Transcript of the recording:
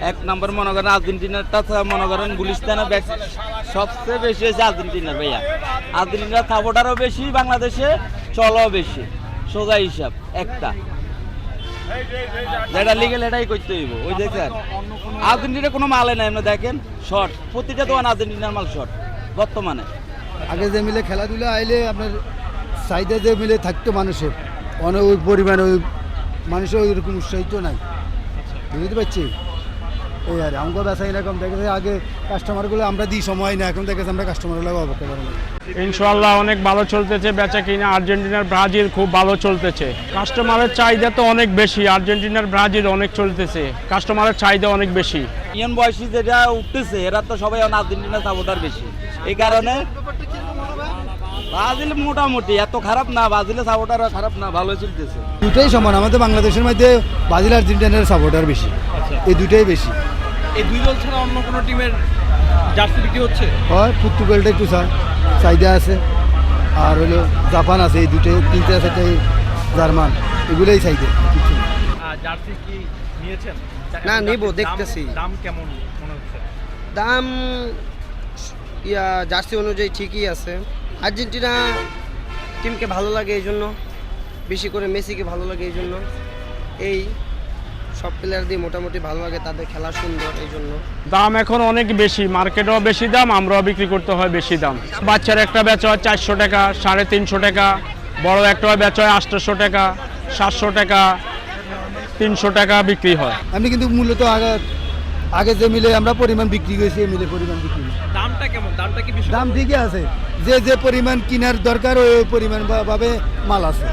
এক নম্বর মনে করেন আর্জেন্টিনারটা মনে করেন গুলিস্তানে সবচেয়ে বেশি হয়েছে আর্জেন্টিনার ভাইয়া। আর্জেন্টিনার সাপোর্টারও বেশি, বাংলাদেশে চলও বেশি, সোজা হিসাব একটা যেটা লিগেল এটাই করতে হইব। ওই দেখেন আর্জেন্টিনার কোনো মালে নাই, আপনি দেখেন শর্ট প্রতিটা দোকান আর্জেন্টিনার মাল শর্ট বর্তমানে। আগে যে মিলে খেলাধুলা আইলে আপনার চাহিদা যে মিলে থাকতো মানুষের অনেক ওই পরিমাণে ওই মানুষের ওই রকম উৎসাহিত নাই, বুঝতে পারছি। এই আর আমাকে বেচা এরকম দেখেছে আগে কাস্টমারগুলো আমরা দিই সময় না, এখন দেখেছি আমরা কাস্টমারগুলো অপেক্ষা করি না। ইনশাআল্লাহ অনেক ভালো চলতেছে বেচা কিনা। আর্জেন্টিনার ব্রাজিল খুব ভালো চলতেছে, কাস্টমারের চাহিদা তো অনেক বেশি। আর্জেন্টিনার ব্রাজিল অনেক চলতেছে, কাস্টমারের চাহিদা অনেক বেশি। ইয়ান বয়সী যেটা উঠতেছে এরা তো সবাই আর্জেন্টিনার সাপোর্টার বেশি, এই কারণে ব্রাজিল মোটামুটি এত খারাপ না, ব্রাজিলের সাপোর্টার খারাপ না, ভালোই চলতেছে। দুটোই সমান, আমাদের বাংলাদেশের মধ্যে ব্রাজিল আর্জেন্টিনার সাপোর্টার বেশি, এই দুটোই বেশি। এই দুই দল ছাড়া অন্য কোনো টিমের জার্সি বিক্রি হচ্ছে? হয় পর্তুগালটা একটু চাহিদা আছে, আর হলো জাপান আছে, এই দুটোই তিনটে আছে, জার্মান, এগুলোই চাহিদা। কিছু জার্সি কি নিয়েছেন? না, নিব, দেখতেছি। দাম কেমন মনে হচ্ছে? দাম জার্সি অনুযায়ী ঠিকই আছে। আর্জেন্টিনা টিমকে ভালো লাগে এই জন্য, বেশি করে মেসিকে ভালো লাগে এই জন্য, এই সব প্লেয়ার দিয়ে মোটামুটি ভালো লাগে, তাদের খেলা সুন্দর এই জন্য। দাম এখন অনেক বেশি, মার্কেটেও বেশি দাম, আমরাও বিক্রি করতে হয় বেশি দাম। বাচ্চার একটা বেচা হয় 400 টাকা, 350 টাকা, বড় একটা বেচা হয় 800 টাকা, 700 টাকা, 300 টাকা বিক্রি হয়। আমি কিন্তু মূলত আগে যে মিলে আমরা পরিমাণ বিক্রি করেছি, এই মিলে পরিমাণ বিক্রি করি। দামটা কেমন? দামটা কি বেশি? দাম ঠিকই আছে, যে পরিমাণ কেনার দরকার ওই পরিমাণ ভাবে মাল আছে।